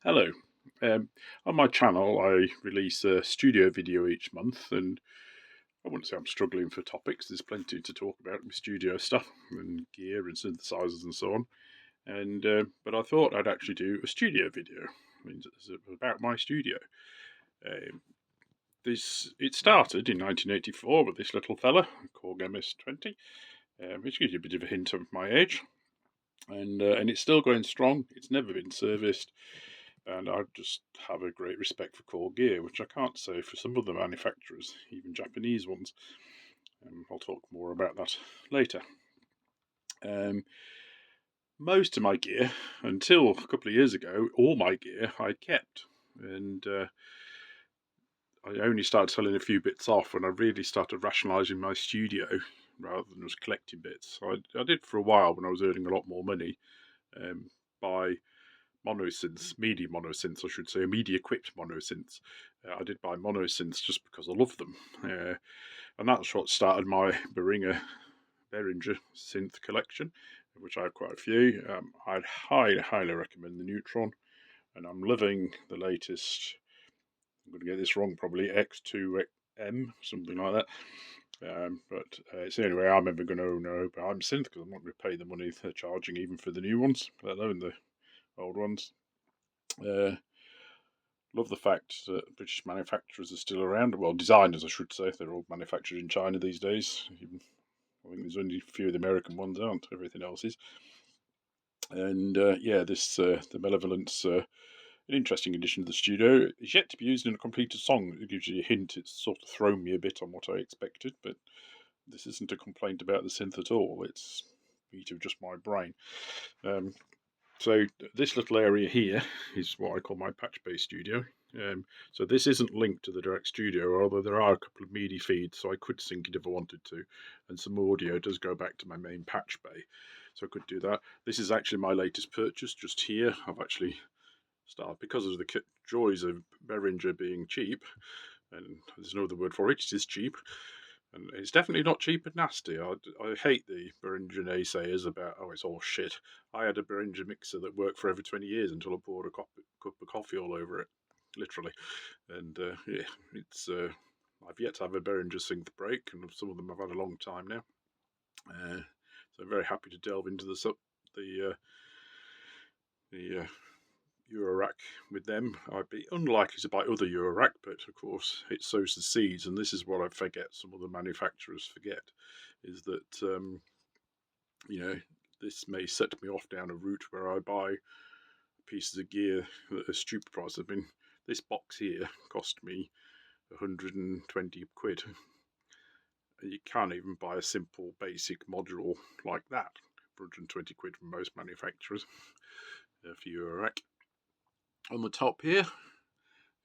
Hello. Um, on my channel, I release a studio video each month, and I wouldn't say I'm struggling for topics. There's plenty to talk about with studio stuff and gear and synthesizers and so on. And but I thought I'd actually do a studio video. I mean, it's about my studio. Um, this it started in 1984 with this little fella called MS-20, which gives you a bit of a hint of my age. And it's still going strong. It's never been serviced. And I just have a great respect for Core Gear, which I can't say for some other manufacturers, even Japanese ones. I'll talk more about that later. Um, Most of my gear, until a couple of years ago, all my gear I kept, and I only started selling a few bits off when I really started rationalising my studio rather than just collecting bits. So I did for a while when I was earning a lot more money, by monosynths, MIDI monosynths, I should say, MIDI equipped monosynths. I did buy monosynths just because I love them. And that's what started my Behringer synth collection, which I have quite a few. I'd highly recommend the Neutron, and I'm loving the latest. I'm going to get this wrong, probably X2M, something like that. But it's the only way I'm ever going to own I'm synth because I'm not going to pay the money they're charging even for the new ones, let alone the old ones. Uh, Love the fact that British manufacturers are still around. Well, designers, I should say. They're all manufactured in China these days. Even, I think there's only a few of the American ones aren't. Everything else is. And yeah, this the Malevolence, an interesting addition to the studio. It's yet to be used in a completed song. It gives you a hint. It's sort of thrown me a bit on what I expected, but this isn't a complaint about the synth at all. It's a beat of just my brain. Um, So this little area here is what I call my patch-based studio. So this isn't linked to the direct studio, although there are a couple of MIDI feeds, so I could sync it if I wanted to, and some audio does go back to my main patch bay, so I could do that. This is actually my latest purchase, just here. I've actually started, because of the joys of Behringer being cheap, and there's no other word for it, it is cheap. And it's definitely not cheap and nasty. I hate the Behringer naysayers about, oh, it's all shit. I had a Behringer mixer that worked for over 20 years until I poured a cup of coffee all over it, literally. And yeah, it's I've yet to have a Behringer synth break, and some of them I've had a long time now. So I'm very happy to delve into the the Eurorack with them. I'd be unlikely to buy other Eurorack, but of course it sows the seeds, and this is what I forget. Some other manufacturers forget is that you know this may set me off down a route where I buy pieces of gear at a stupid price. I mean, this box here cost me 120 quid. You can't even buy a simple basic module like that for 120 quid from most manufacturers for Eurorack. On the top here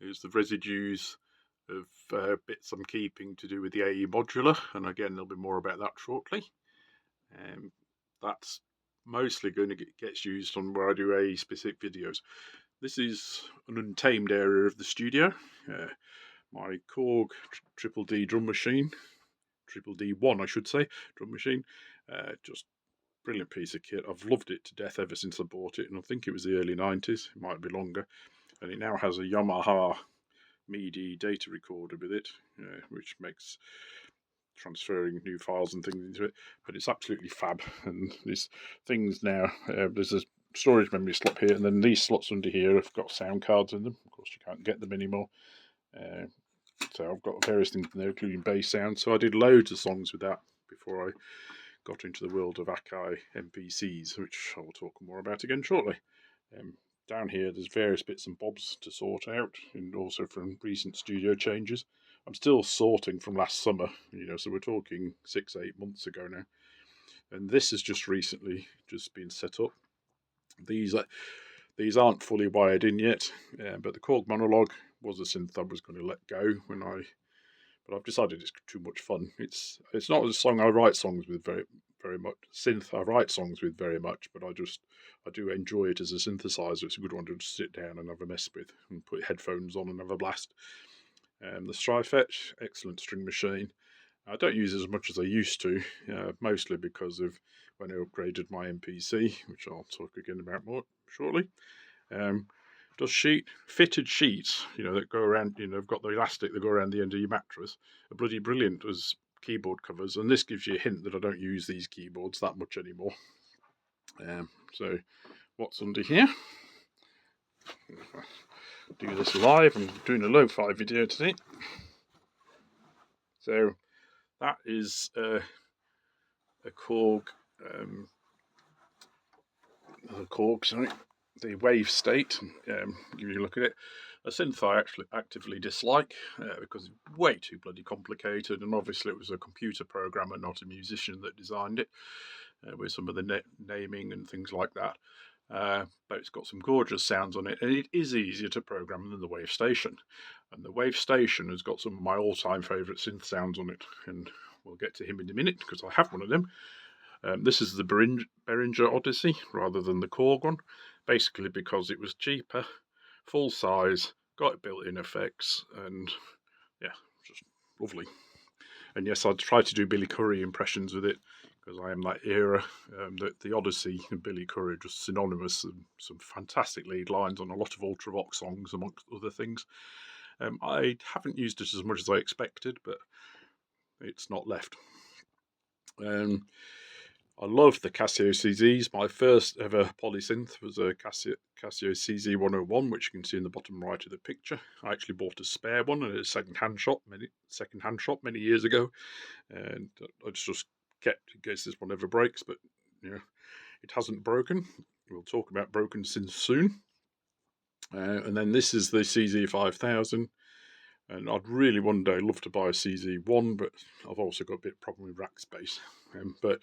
is the residues of bits I'm keeping to do with the AE modular, and again there'll be more about that shortly. That's mostly going to get used on where I do AE specific videos. This is an untamed area of the studio. My Korg Triple D drum machine, Triple D1 I should say, drum machine, just brilliant piece of kit. I've loved it to death ever since I bought it, and I think it was the early 90s, it might be longer. And it now has a Yamaha MIDI data recorder with it, which makes transferring new files and things into it. But it's absolutely fab. And these things now, there's a storage memory slot here, and then these slots under here have got sound cards in them. Of course, you can't get them anymore. So I've got various things in there, including bass sound. So I did loads of songs with that before I got into the world of Akai MPCs, which I will talk more about again shortly. Down here, there's various bits and bobs to sort out, and also from recent studio changes. I'm still sorting from last summer, so we're talking 6-8 months ago now. And this has just recently just been set up. These aren't fully wired in yet, but the Korg Monologue was a synth I was going to let go but I've decided it's too much fun. It's not a song I write songs with very much. Synth I write songs with very much, but I do enjoy it as a synthesizer. It's a good one to just sit down and have a mess with and put headphones on and have a blast. The Strifetch, excellent string machine. I don't use it as much as I used to, mostly because of when I upgraded my MPC, which I'll talk again about more shortly. does fitted sheets, that go around, have got the elastic that go around the end of your mattress, are bloody brilliant as keyboard covers. And this gives you a hint that I don't use these keyboards that much anymore. So what's under here? Do this live. I'm doing a lo-fi video today. So that is a Korg, the Wave State. Give you a look at it. A synth I actually actively dislike because it's way too bloody complicated, and obviously it was a computer programmer, not a musician, that designed it with some of the naming and things like that. But it's got some gorgeous sounds on it, and it is easier to program than the Wave Station. And the Wave Station has got some of my all-time favourite synth sounds on it, and we'll get to him in a minute because I have one of them. This is the Behringer Odyssey rather than the Korg one, basically because it was cheaper, full size, got built-in effects, and yeah, just lovely. And yes, I'd try to do Billy Currie impressions with it because I am that era. The Odyssey and Billy Currie are just synonymous, and some fantastic lead lines on a lot of Ultravox songs, amongst other things. I haven't used it as much as I expected, but it's not left. I love the Casio CZs. My first ever polysynth was a Casio CZ101, which you can see in the bottom right of the picture. I actually bought a spare one at a second-hand shop many years ago, and I just kept in case this one ever breaks. But it hasn't broken. We'll talk about broken synths soon. And then this is the CZ5000. And I'd really one day love to buy a CZ1, but I've also got a bit of problem with rack space. But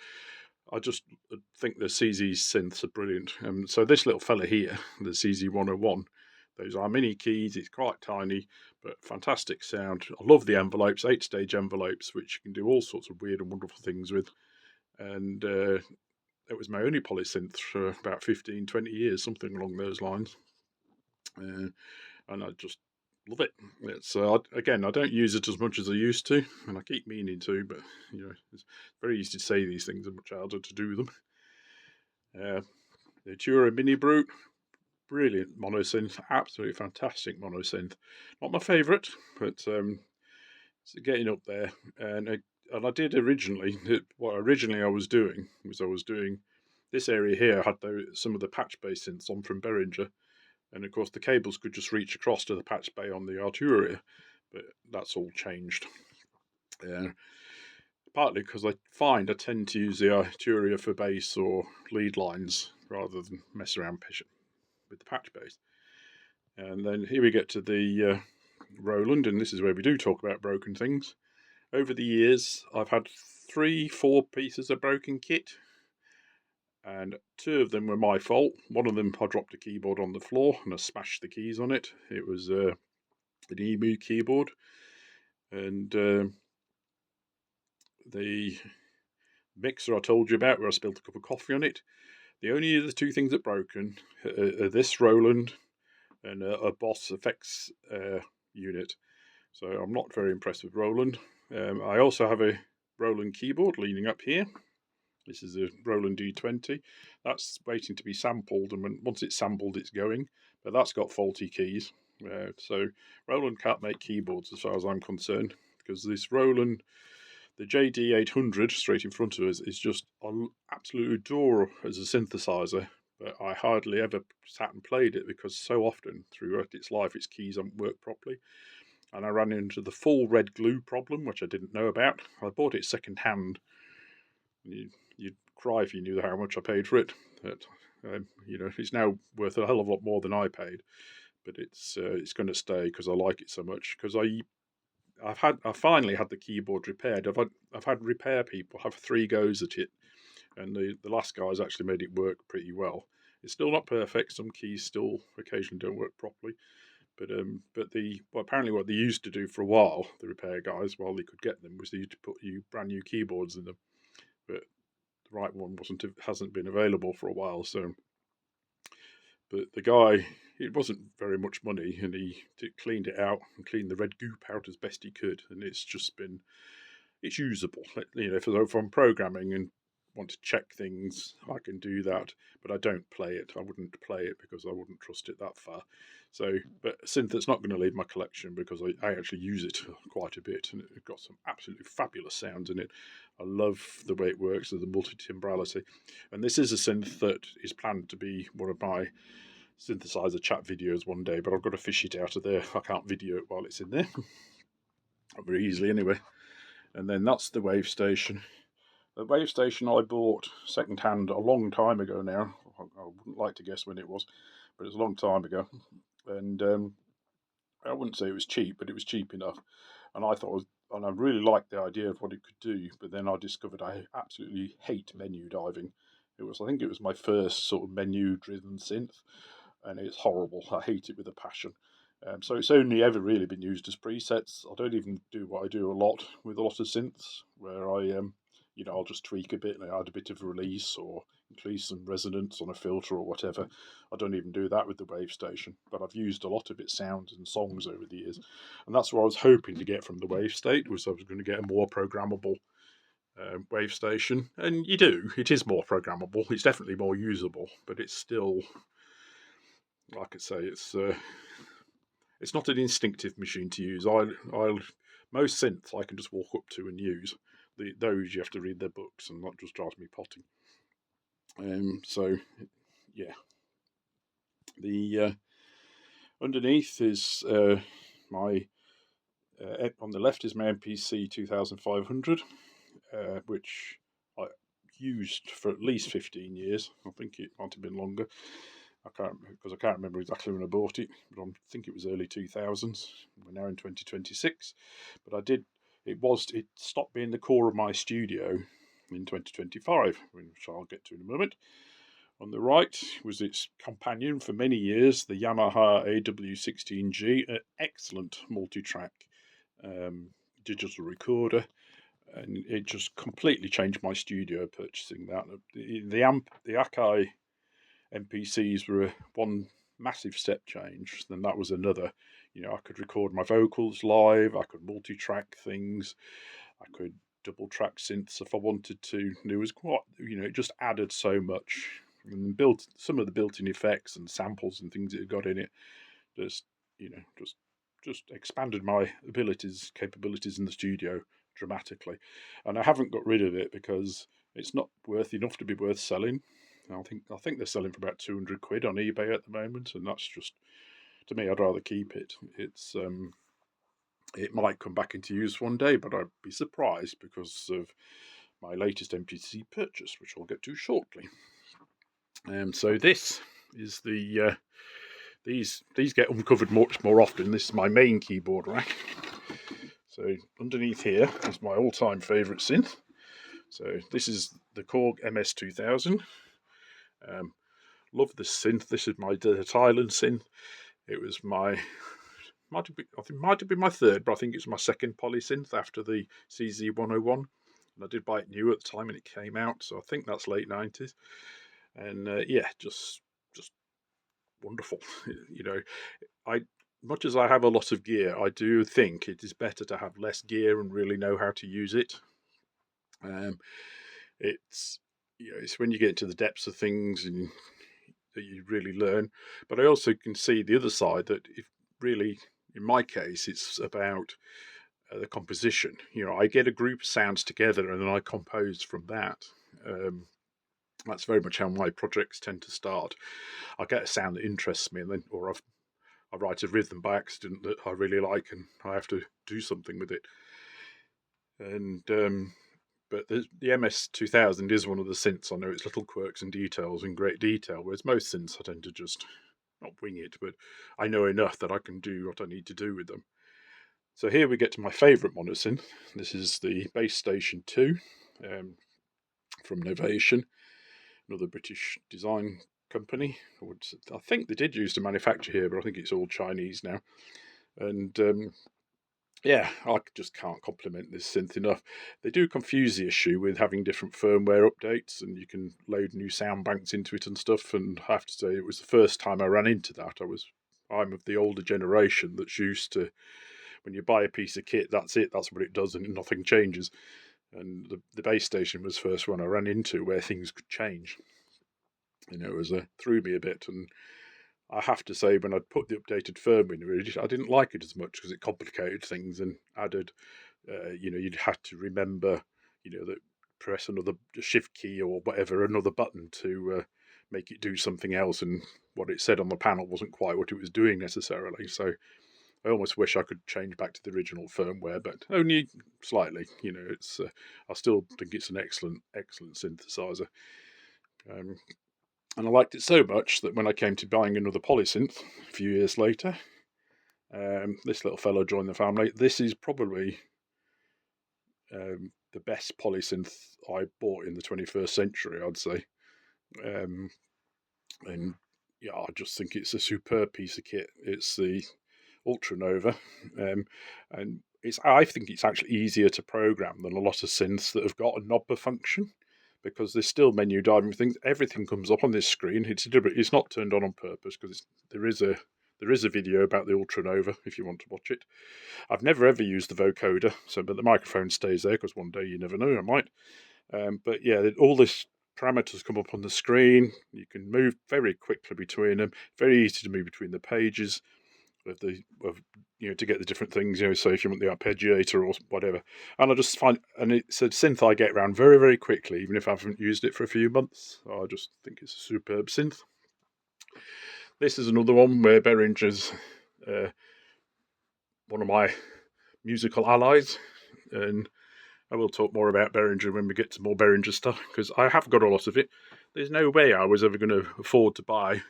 I just think the CZ synths are brilliant. So this little fella here, the CZ101, those are mini keys. It's quite tiny, but fantastic sound. I love the envelopes, 8-stage envelopes, which you can do all sorts of weird and wonderful things with. And it was my only polysynth for about 15, 20 years, something along those lines. And I just love it. It's again, I don't use it as much as I used to, and I keep meaning to, but it's very easy to say these things and much harder to do them. The Tura Mini Brute, brilliant monosynth, absolutely fantastic monosynth. Not my favourite, but it's getting up there. And I did originally, what originally I was doing this area here had some of the patch based synths on from Behringer. And of course, the cables could just reach across to the patch bay on the Arturia, but that's all changed. Partly because I tend to use the Arturia for bass or lead lines rather than mess around with the patch bass. And then here we get to the Roland, and this is where we do talk about broken things. Over the years, I've had 3-4 pieces of broken kit, and 2 of them were my fault. One of them, I dropped a keyboard on the floor and I smashed the keys on it. It was an EMU keyboard, and the mixer I told you about, where I spilled a cup of coffee on it. The only other 2 things that broken are this Roland and a Boss effects unit. So I'm not very impressed with Roland. I also have a Roland keyboard leaning up here. This is a Roland D20. That's waiting to be sampled, and once it's sampled, it's going. But that's got faulty keys. So Roland can't make keyboards as far as I'm concerned, because this Roland, the JD800 straight in front of us, is just absolutely adore as a synthesizer. But I hardly ever sat and played it because so often throughout its life, its keys don't work properly. And I ran into the full red glue problem, which I didn't know about. I bought it second hand. You'd cry if you knew how much I paid for it. But, it's now worth a hell of a lot more than I paid. But it's going to stay because I like it so much. Because I finally had the keyboard repaired. I've had repair people have 3 goes at it, and the last guy's actually made it work pretty well. It's still not perfect. Some keys still occasionally don't work properly. But apparently what they used to do for a while, the repair guys, while they could get them, was they used to put brand new keyboards in them. But the right one hasn't been available for a while. So, but the guy, it wasn't very much money, and he cleaned it out and cleaned the red goop out as best he could, and it's usable. If I'm programming and want to check things, I can do that, but I don't play it. I wouldn't play it because I wouldn't trust it that far. So, but a synth that's not going to leave my collection because I actually use it quite a bit, and it's got some absolutely fabulous sounds in it. I love the way it works, the multi-timbrality. And this is a synth that is planned to be one of my synthesizer chat videos one day, but I've got to fish it out of there. I can't video it while it's in there. Not very easily anyway. And then that's the Wave Station. The Wave Station I bought second hand a long time ago now. I wouldn't like to guess when it was, but it's a long time ago. And I wouldn't say it was cheap, but it was cheap enough. And and I really liked the idea of what it could do. But then I discovered I absolutely hate menu diving. I think it was my first sort of menu-driven synth, and it's horrible. I hate it with a passion. So it's only ever really been used as presets. I don't even do what I do a lot with a lot of synths, where I'll just tweak a bit and add a bit of release or increase some resonance on a filter or whatever. I don't even do that with the Wave Station, but I've used a lot of its sounds and songs over the years, and that's what I was hoping to get from the Wave State. Was I was going to get a more programmable Wave Station, and you do. It is more programmable. It's definitely more usable, but it's still, like I say, it's not an instinctive machine to use. Most synths I can just walk up to and use. Those you have to read their books, and that just drives me potty. So yeah, the underneath is my on the left is my MPC 2500, which I used for at least 15 years. I think it might have been longer. I can't remember exactly when I bought it, but I think it was early 2000s. We're now in 2026, but it stopped being the core of my studio in 2025, which I'll get to in a moment. On the right was its companion for many years, the Yamaha AW16G, an excellent multi-track digital recorder, and it just completely changed my studio purchasing that. The Akai MPCs were one massive step change, then that was another. I could record my vocals live, I could multi-track things, I could double track synths if I wanted to. There was it just added so much, and built some of the built-in effects and samples and things it got in it. Just just expanded my capabilities in the studio dramatically, and I haven't got rid of it because it's not worth enough to be worth selling. I think they're selling for about £200 on eBay at the moment, and that's just, to me, I'd rather keep it. It might come back into use one day, but I'd be surprised because of my latest MPC purchase, which I'll get to shortly. So this is these get uncovered much more often. This is my main keyboard rack. So underneath here is my all-time favourite synth. So this is the Korg MS2000. Love this synth. This is my Thailand synth. It was might have been my third, but I think it's my second poly synth after the CZ101. And I did buy it new at the time when it came out, so I think that's late 90s. And just wonderful. Much as I have a lot of gear, I do think it is better to have less gear and really know how to use it. It's when you get into the depths of things and that you really learn. But I also can see the other side, that if really, in my case, it's about the composition. I get a group of sounds together and then I compose from that. That's very much how my projects tend to start. I get a sound that interests me, and then, I write a rhythm by accident that I really like, and I have to do something with it. And but the MS2000 is one of the synths. I know its little quirks and details in great detail, whereas most synths I tend to just not wing it, but I know enough that I can do what I need to do with them. So here we get to my favourite monosynth. This is the Bass Station 2 from Novation, another British design company. I think they did used to manufacture here, but I think it's all Chinese now. And I just can't compliment this synth enough. They do confuse the issue with having different firmware updates, and you can load new sound banks into it and stuff. And I have to say, it was the first time I ran into that. I'm of the older generation that's used to, when you buy a piece of kit, that's it, that's what it does, and nothing changes. And the base station was the first one I ran into where things could change. It was threw me a bit, and I have to say, when I'd put the updated firmware in, I didn't like it as much because it complicated things and added, you'd have to remember, that press another shift key or whatever, another button to make it do something else, and what it said on the panel wasn't quite what it was doing necessarily. So I almost wish I could change back to the original firmware, but only slightly. It's I still think it's an excellent synthesizer. And I liked it so much that when I came to buying another polysynth a few years later, this little fellow joined the family. This is probably the best polysynth I bought in the 21st century, I'd say. And yeah, I just think it's a superb piece of kit. It's the Ultra Nova, and I think it's actually easier to program than a lot of synths that have got a knobber function, because there's still menu diving things. Everything comes up on this screen. It's deliberate. It's not turned on purpose, because there is a video about the Ultra Nova if you want to watch it. I've never ever used the vocoder, but the microphone stays there because one day you never know, I might. But yeah, all this parameters come up on the screen. You can move very quickly between them. Very easy to move between the pages to get the different things. So if you want the arpeggiator or whatever, and I just find, and it's a synth I get around very, very quickly, even if I haven't used it for a few months. I just think it's a superb synth. This is another one where Behringer's one of my musical allies, and I will talk more about Behringer when we get to more Behringer stuff, because I have got a lot of it. There's no way I was ever going to afford to buy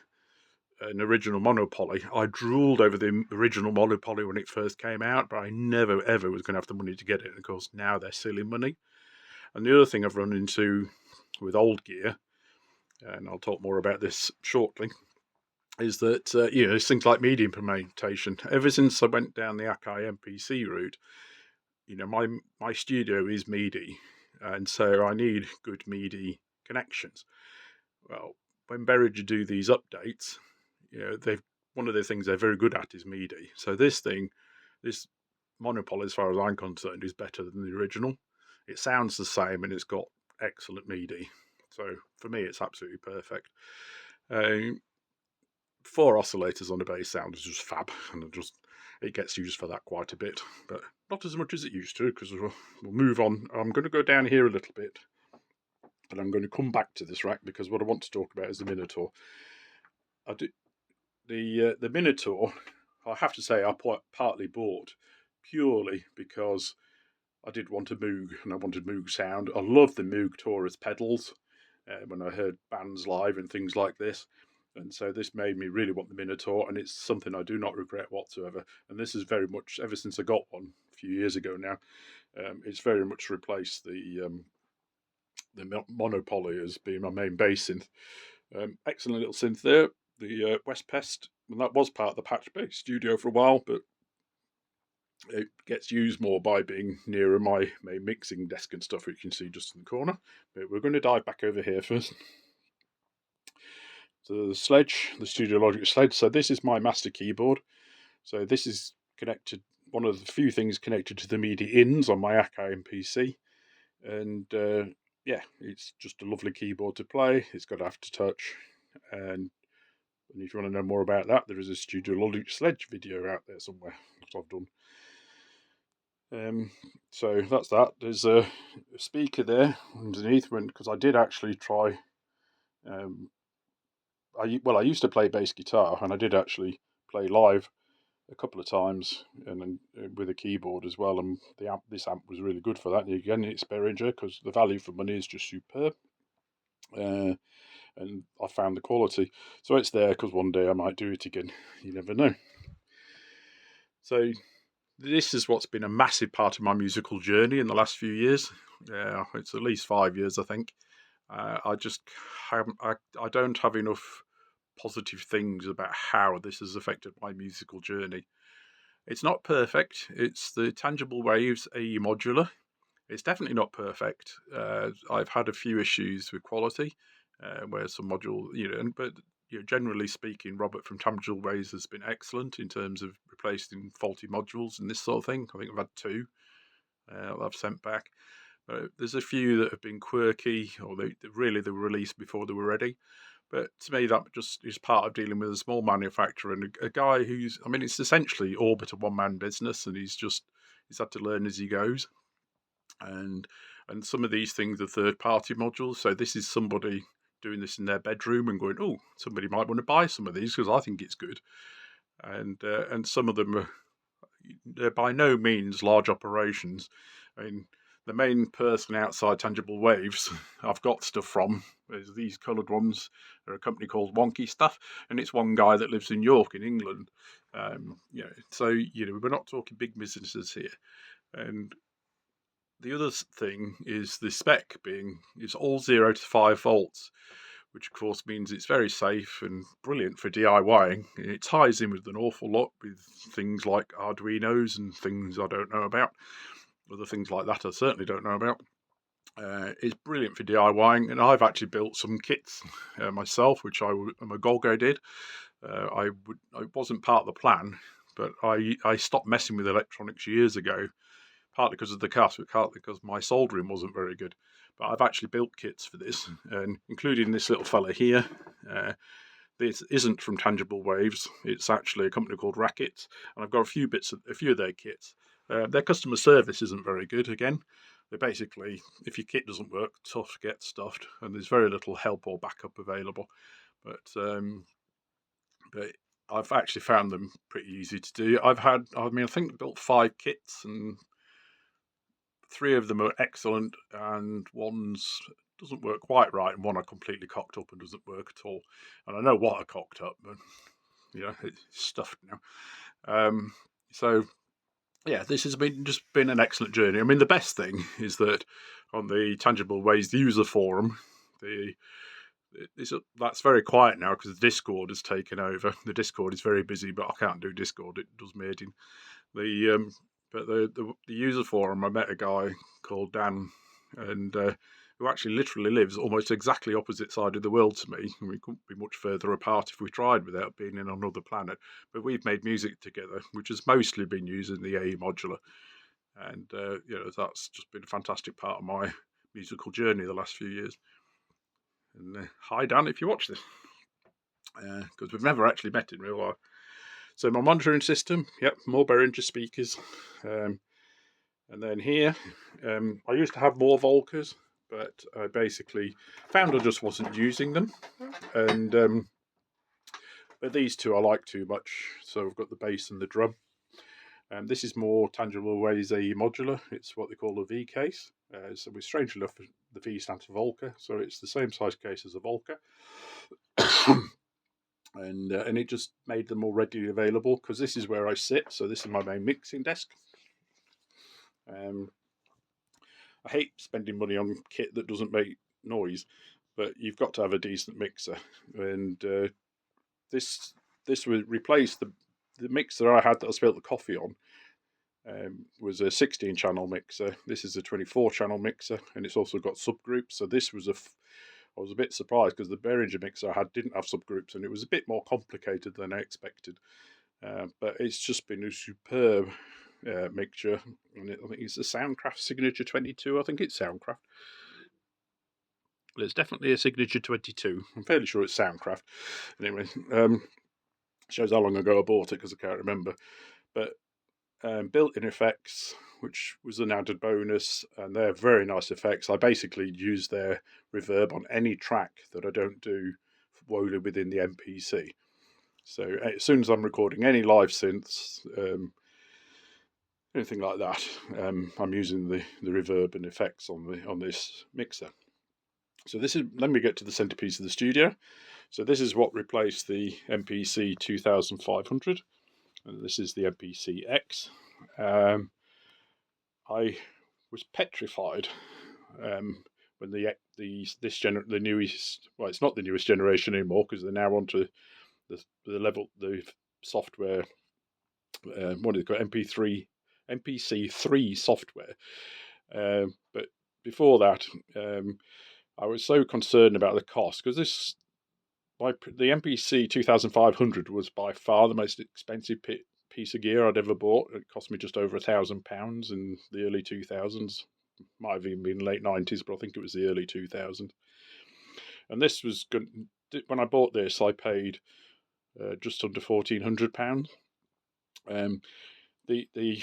an original monopoly. I drooled over the original monopoly when it first came out, but I never ever was going to have the money to get it. And of course, now they're silly money. And the other thing I've run into with old gear, and I'll talk more about this shortly, is that there's things like MIDI implementation. Ever since I went down the Akai MPC route, my studio is MIDI, and so I need good MIDI connections. Well, when Behringer do these updates, they've one of the things they're very good at is MIDI. So this monopoly, as far as I'm concerned, is better than the original. It sounds the same, and it's got excellent MIDI. So for me, it's absolutely perfect. 4 oscillators on the bass sound is just fab, and it gets used for that quite a bit, but not as much as it used to, because we'll move on. I'm going to go down here a little bit, and I'm going to come back to this rack, because what I want to talk about is the Minotaur. The Minotaur, I have to say, I partly bought purely because I did want a Moog, and I wanted Moog sound. I love the Moog Taurus pedals when I heard bands live and things like this. And so this made me really want the Minotaur, and it's something I do not regret whatsoever. And this is very much, ever since I got one a few years ago now, it's very much replaced the Monopoly as being my main bass synth. Excellent little synth there. The West Pest, and that was part of the Patch Bass studio for a while, but it gets used more by being nearer my mixing desk and stuff, which you can see just in the corner. But we're going to dive back over here first. So the Sledge, the Studio Logic Sledge. So this is my master keyboard. So this is connected, one of the few things connected to the MIDI ins on my Akai MPC. And it's just a lovely keyboard to play. It's got aftertouch. And if you want to know more about that, there is a Studio Logic Sledge video out there somewhere that I've done. So that's that. There's a speaker there underneath, because I did actually try. I used to play bass guitar, and I did actually play live a couple of times, and then with a keyboard as well. And this amp was really good for that. And again, it's Behringer, because the value for money is just superb. And I found the quality, so it's there because one day I might do it again. You never know. So this is what's been a massive part of my musical journey in the last few years. It's at least 5 years, I think. I just haven't. I don't have enough positive things about how this has affected my musical journey. It's not perfect. It's the Tangible Waves AE modular. It's definitely not perfect. I've had a few issues with quality, where some module, but generally speaking, Robert from Tangible Waves has been excellent in terms of replacing faulty modules and this sort of thing. I think I've had 2 I've sent back. There's a few that have been quirky, or they were released before they were ready. But to me, that just is part of dealing with a small manufacturer and a guy who's, I mean, it's essentially all but a one-man business, and he's had to learn as he goes. And some of these things are third-party modules. So this is somebody doing this in their bedroom and going, oh, somebody might want to buy some of these because I think it's good. And some of them they're by no means large operations. I mean, the main person outside Tangible Waves I've got stuff from is these coloured ones. They're a company called Wonky Stuff, and it's one guy that lives in York in England. So we're not talking big businesses here. And the other thing is the spec it's all 0 to 5 volts, which of course means it's very safe and brilliant for DIYing. It ties in with an awful lot with things like Arduinos and things I don't know about. Other things like that I certainly don't know about. It's brilliant for DIYing, and I've actually built some kits myself, which Magolgo did. It wasn't part of the plan, but I stopped messing with electronics years ago, partly because of the cost, but partly because my soldering wasn't very good. But I've actually built kits for this, and including this little fella here. This isn't from Tangible Waves. It's actually a company called Racket, and I've got a few of their kits. Their customer service isn't very good. Again, they basically, if your kit doesn't work, tough get stuffed, and there's very little help or backup available. But I've actually found them pretty easy to do. I think I built 5 kits, and 3 of them are excellent, and one's doesn't work quite right, and one I completely cocked up and doesn't work at all. And I know what I cocked up, but it's stuffed now. So yeah, this has been an excellent journey. I mean, the best thing is that on the Tangible Ways user forum, that's very quiet now because the Discord has taken over. The Discord is very busy, but I can't do Discord. It does mating. But the user forum, I met a guy called Dan, and who actually literally lives almost exactly opposite side of the world to me. And we couldn't be much further apart if we tried without being in another planet. But we've made music together, which has mostly been using the AE modular. And that's just been a fantastic part of my musical journey the last few years. And hi Dan, if you watch this, because we've never actually met in real life. So my monitoring system, more Behringer speakers. And then here, I used to have more Volkers, but I basically found I just wasn't using them. And but these two I like too much, so I've got the bass and the drum. This is more Tangible Ways AE modular. It's what they call a V case. So we're strange enough, the V stands for Volker, so it's the same size case as a Volker. And it just made them more readily available because this is where I sit. So this is my main mixing desk. I hate spending money on kit that doesn't make noise, but you've got to have a decent mixer. And this would replace the mixer I had that I spilled the coffee on. Was a 16-channel mixer. This is a 24-channel mixer, and it's also got subgroups. So this was I was a bit surprised because the Behringer mixer I had didn't have subgroups, and it was a bit more complicated than I expected. But it's just been a superb mixture, and I think it's a Soundcraft Signature 22. I think it's Soundcraft. Well, it's definitely a Signature 22. I'm fairly sure it's Soundcraft. Anyway, shows how long ago I bought it because I can't remember. But built-in effects, which was an added bonus, and they're very nice effects. I basically use their reverb on any track that I don't do wholly within the MPC. So as soon as I'm recording any live synths, anything like that, I'm using the reverb and effects on this mixer. So let me get to the centerpiece of the studio. So this is what replaced the MPC 2500, and this is the MPC X. I was petrified when the newest, well, it's not the newest generation anymore because they're now onto the software. What do they call it? MPC3 software. But before that, I was so concerned about the cost because the MPC 2500 was by far the most expensive piece of gear I'd ever bought. It cost me just over £1,000 in the early 2000s, might have even been late 90s, but I think it was the early 2000s. And this was good. When I bought this, I paid just under £1,400. The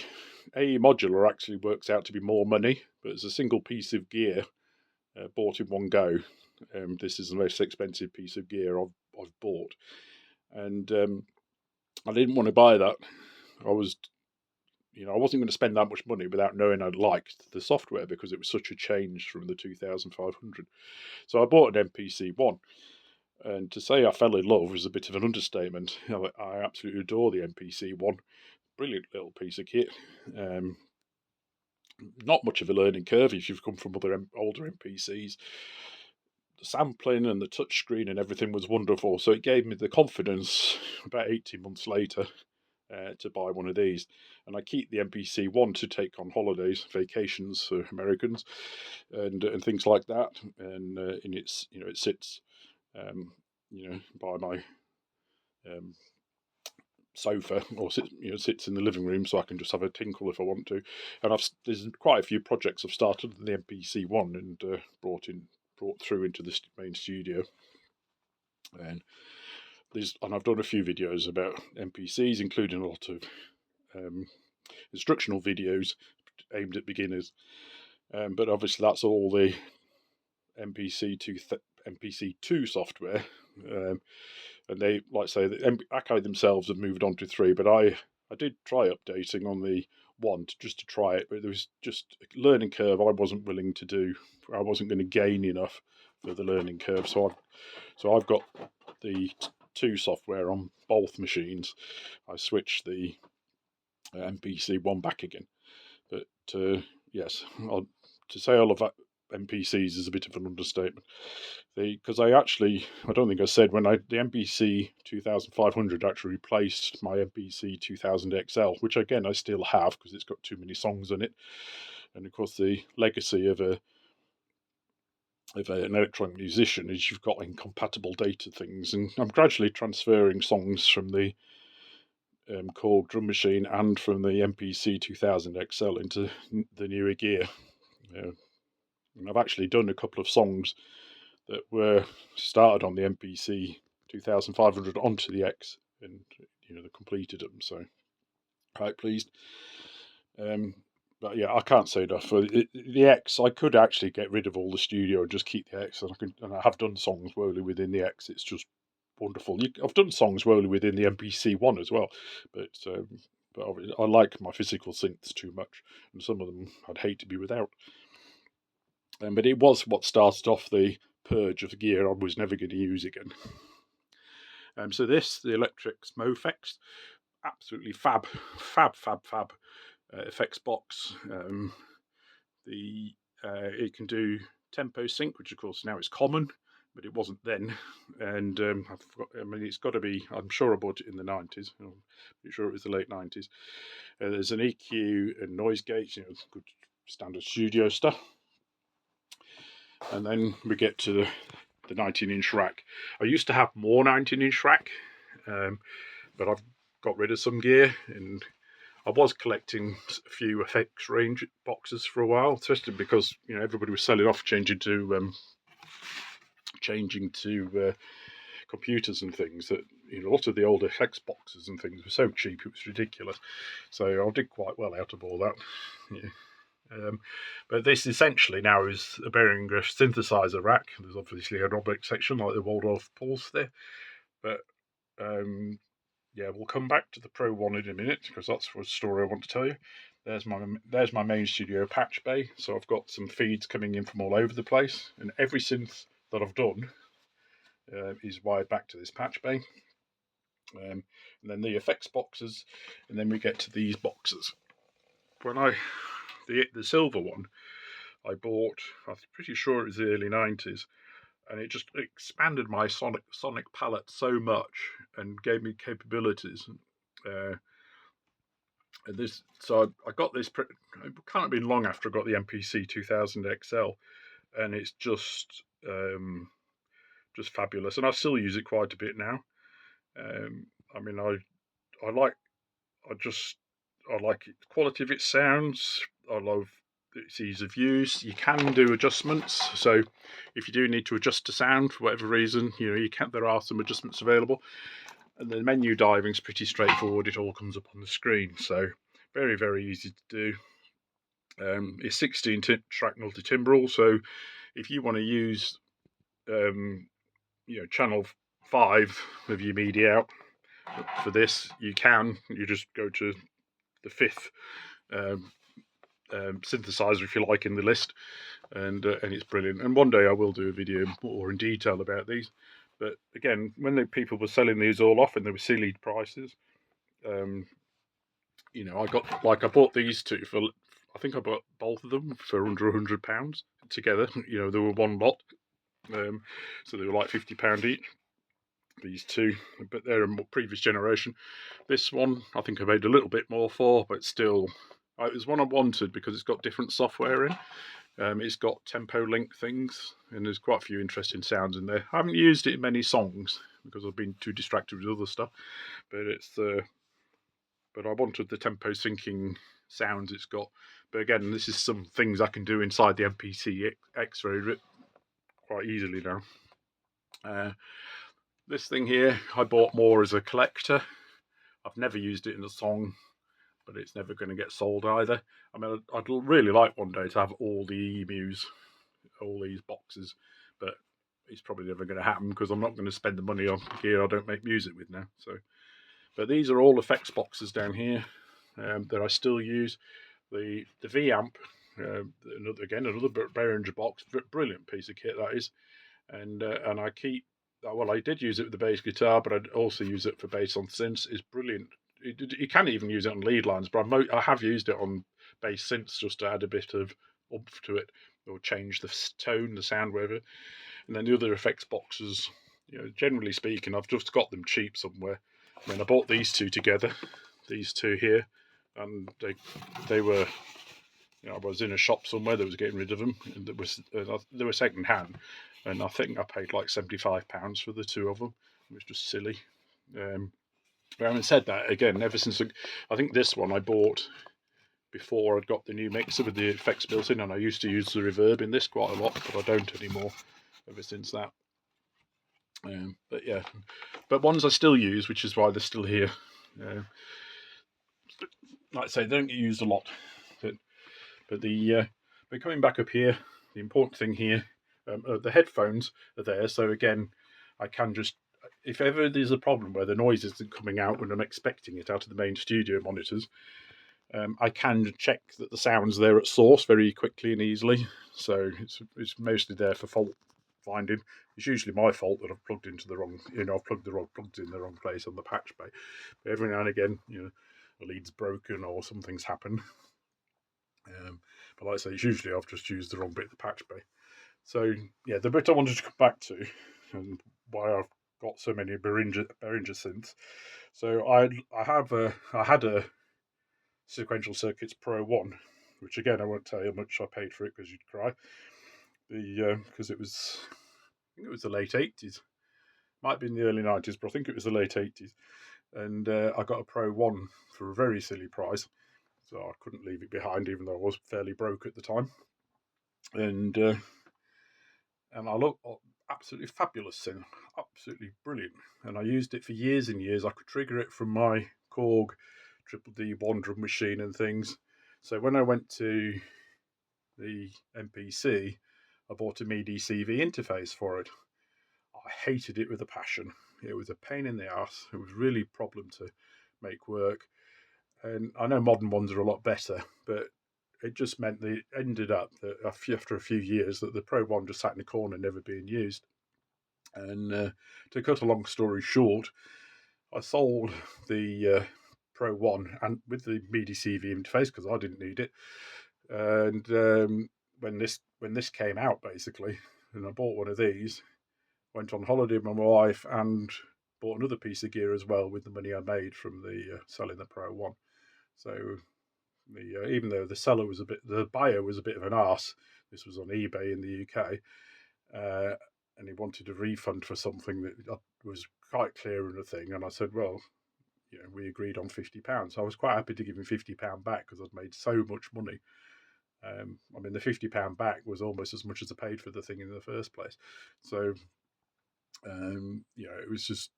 AE modular actually works out to be more money, but as a single piece of gear bought in one go, this is the most expensive piece of gear I've bought, and I didn't want to buy that. I wasn't going to spend that much money without knowing I liked the software, because it was such a change from the 2500. So I bought an MPC-1, and to say I fell in love is a bit of an understatement. I absolutely adore the MPC-1. Brilliant little piece of kit. Not much of a learning curve if you've come from other older MPCs. The sampling and the touchscreen and everything was wonderful, so it gave me the confidence about 18 months later to buy one of these. And I keep the MPC-1 to take on holidays, vacations for Americans, and things like that. And it sits by my sofa, or sits in the living room, so I can just have a tinkle if I want to. And there's quite a few projects I've started in the MPC-1 and brought through into the main studio. And I've done a few videos about MPCs, including a lot of instructional videos aimed at beginners. But obviously that's all the MPC2 software. And they, like I say, the Akai themselves have moved on to 3, but I did try updating on the 1 just to try it, but there was just a learning curve I wasn't willing to do. I wasn't going to gain enough for the learning curve, so I've got the 2 software on both machines. I switched the MPC-1 back again, but yes, to say I love MPCs is a bit of an understatement. Because I don't think I said, when the MPC 2500 actually replaced my MPC 2000 XL, which again I still have because it's got too many songs in it. And of course, the legacy of an electronic musician is you've got incompatible data things, and I'm gradually transferring songs from the Korg drum machine and from the MPC 2000 XL into the newer gear. And I've actually done a couple of songs that were started on the MPC 2500 onto the X, and they completed them. So quite pleased. But yeah, I can't say enough. For the X, I could actually get rid of all the studio and just keep the X, and I have done songs wholly within the X. It's just wonderful. I've done songs wholly within the MPC-1 as well, but I like my physical synths too much, and some of them I'd hate to be without. But it was what started off the purge of the gear I was never going to use again. So the Electrics Mofex, absolutely fab effects box. It can do tempo sync, which of course now is common, but it wasn't then. And it's got to be, I'm sure I bought it in the 90s. I'm pretty sure it was the late 90s. There's an EQ and noise gate, good standard studio stuff. And then we get to the 19-inch rack. I used to have more 19-inch rack, but I've got rid of some gear, and I was collecting a few effects range boxes for a while, especially because everybody was selling off, changing to computers and things. That a lot of the old effects boxes and things were so cheap, it was ridiculous. So I did quite well out of all that. Yeah. But this essentially now is a Behringer synthesizer rack. There's obviously an object section like the Waldorf Pulse there, but we'll come back to the Pro 1 in a minute, because that's a story I want to tell you. There's my main studio patch bay. So I've got some feeds coming in from all over the place, and every synth that I've done is wired back to this patch bay. And then the effects boxes, and then we get to these boxes. The silver one I bought, I'm pretty sure it was the early 90s, and it just expanded my sonic palette so much and gave me capabilities. So I got this. It can't have been long after I got the MPC 2000 XL, and it's just fabulous. And I still use it quite a bit now. I like it. The quality of its sounds. I love It's ease of use. You can do adjustments. So if you do need to adjust the sound for whatever reason, you can. There are some adjustments available. And the menu diving is pretty straightforward. It all comes up on the screen. So very, very easy to do. It's 16 track multi-timbral. So if you want to use channel 5 of your media out for this, you can. You just go to the 5th synthesizer, if you like, in the list, and it's brilliant. And one day I will do a video more in detail about these. But again, when people were selling these all off and they were silly prices, I bought these two for, I think I bought both of them for under £100 together. They were one lot, so they were like £50 each. These two, but they're a more previous generation. This one I think I paid a little bit more for, but still, it was one I wanted because it's got different software in. It's got tempo link things, and there's quite a few interesting sounds in there. I haven't used it in many songs because I've been too distracted with other stuff. But I wanted the tempo syncing sounds it's got. But again, this is some things I can do inside the MPC X-Ray quite easily now. This thing here I bought more as a collector. I've never used it in a song, but it's never going to get sold either. I mean, I'd really like one day to have all the emus, all these boxes, but it's probably never going to happen because I'm not going to spend the money on gear I don't make music with now. But these are all effects boxes down here that I still use. The V amp, another Behringer box, brilliant piece of kit that is, and I keep. Well, I did use it with the bass guitar, but I'd also use it for bass on synths. It's brilliant. You can even use it on lead lines, but I have used it on bass synths just to add a bit of oomph to it, or change the tone, the sound, whatever. And then the other effects boxes, generally speaking, I've just got them cheap somewhere. I mean, I bought these two together, these two here, and they were. I was in a shop somewhere that was getting rid of them, and they were second hand, and I think I paid like £75 for the two of them. It was just silly. But having said that, again, ever since I think this one I bought before I'd got the new mixer with the effects built in, and I used to use the reverb in this quite a lot, but I don't anymore ever since that. But yeah, but ones I still use, which is why they're still here. Like I say, they don't get used a lot. But coming back up here, the important thing here, the headphones are there. So again, I can just, if ever there's a problem where the noise isn't coming out when I'm expecting it out of the main studio monitors, I can check that the sound's there at source very quickly and easily. So it's mostly there for fault finding. It's usually my fault that I've plugged into the wrong, I've plugged in the wrong place on the patch bay. But every now and again, a lead's broken or something's happened. But like I say, usually I've just used the wrong bit of the patch bay. So yeah, the bit I wanted to come back to, and why I've got so many Behringer synths. So I had a Sequential Circuits Pro 1, which again I won't tell you how much I paid for it because you'd cry. Because it was, I think it was the late 80s, might be in the early 90s, but I think it was the late 80s. And I got a Pro 1 for a very silly price. So I couldn't leave it behind, even though I was fairly broke at the time. And I looked absolutely fabulous synth, absolutely brilliant. And I used it for years and years. I could trigger it from my Korg Triple D one drum machine and things. So when I went to the MPC, I bought a MIDI CV interface for it. I hated it with a passion. It was a pain in the ass. It was really a problem to make work. And I know modern ones are a lot better, but it just meant that it ended up that after a few years that the Pro 1 just sat in the corner never being used. And to cut a long story short, I sold the Pro 1 and with the MIDI CV interface because I didn't need it. And when this came out, basically, and I bought one of these, went on holiday with my wife and bought another piece of gear as well with the money I made from the selling the Pro 1. So even though the buyer was a bit of an arse, this was on eBay in the UK, and he wanted a refund for something that was quite clear in the thing, and I said, well, we agreed on £50. So I was quite happy to give him £50 back because I'd made so much money. I mean, the £50 back was almost as much as I paid for the thing in the first place. So, it was just,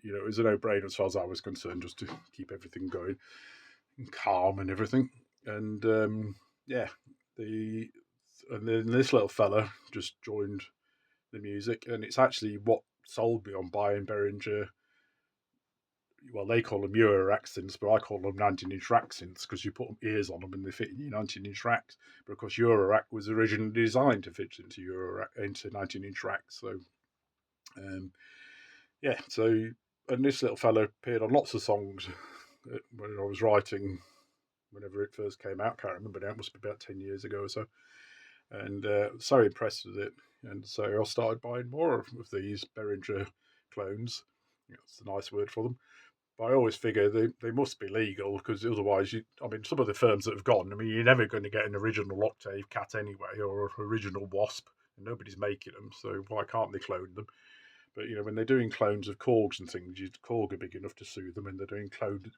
it was a no-brainer as far as I was concerned, just to keep everything going and calm and everything. And yeah, and then this little fella just joined the music, and it's actually what sold me on buying Behringer. Well, they call them Euro accents, but I call them 19-inch rack synths because you put ears on them and they fit in your 19-inch racks. But of course, Euro rack was originally designed to fit into 19-inch racks. So, yeah. So, and this little fellow appeared on lots of songs when I was writing. Whenever it first came out, can't remember now. It must be about 10 years ago or so. And so impressed with it, and so I started buying more of these Behringer clones. That's a nice word for them. But I always figure they must be legal, because otherwise, some of the firms that have gone, you're never going to get an original Octave Cat anyway, or an original Wasp, and nobody's making them, so why can't they clone them? But when they're doing clones of Korgs and things, Korg are big enough to sue them, and they're doing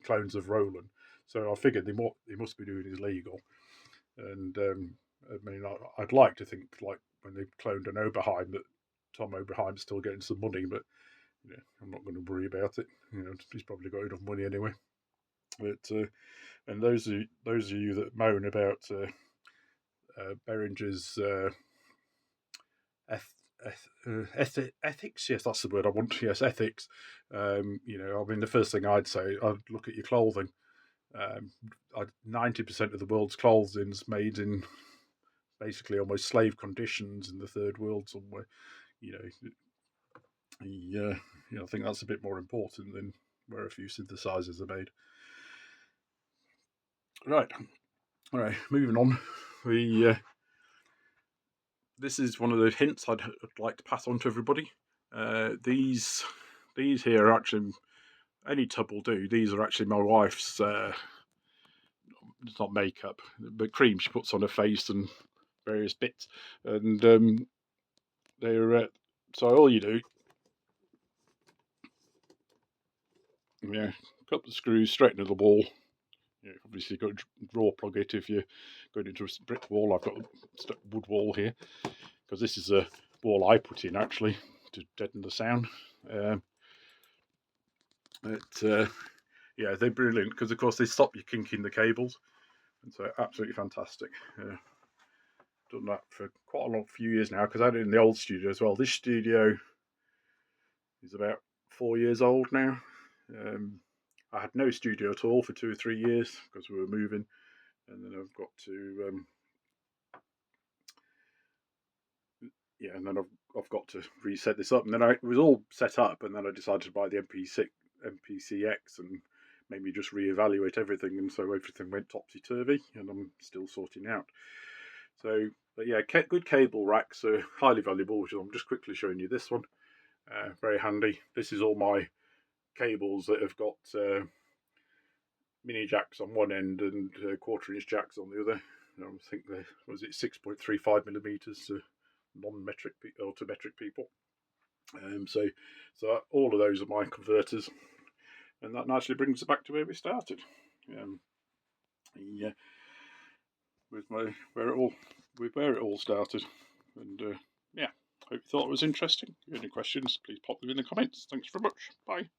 clones of Roland. So I figured they must be doing is legal. And I'd like to think, like when they cloned an Oberheim, that Tom Oberheim's still getting some money, but I'm not going to worry about it. He's probably got enough money anyway. But and those of you that moan about Behringer's ethics, yes, that's the word I want. Yes, ethics. The first thing I'd say, I'd look at your clothing. 90% of the world's clothing's made in basically almost slave conditions in the third world somewhere. I think that's a bit more important than where a few synthesizers are made. Right, all right. Moving on. This is one of the hints I'd like to pass on to everybody. These here are actually, any tub will do. These are actually my wife's. It's not makeup, but cream she puts on her face and various bits, and they're so all you do, cut the screws straight into the wall. Obviously, you've got to draw plug it if you're going into a brick wall. I've got a wood wall here because this is a wall I put in actually to deaden the sound. They're brilliant because, of course, they stop you kinking the cables, and so absolutely fantastic. Done that for quite a few years now because I did it in the old studio as well. This studio is about 4 years old now. I had no studio at all for 2 or 3 years because we were moving, and then I've got to I've got to reset this up, and then it was all set up, and then I decided to buy the MPCX and maybe just reevaluate everything, and so everything went topsy-turvy, and I'm still sorting out. So, but yeah, good cable racks are highly valuable, which I'm just quickly showing you this one. Very handy. This is all my cables that have got mini jacks on one end and 1/4-inch jacks on the other. I think was it 6.35 millimeters to non-metric or to metric people. So all of those are my converters, and that nicely brings us back to where we started. With where it all started, and hope you thought it was interesting. If you have any questions, please pop them in the comments. Thanks very much. Bye.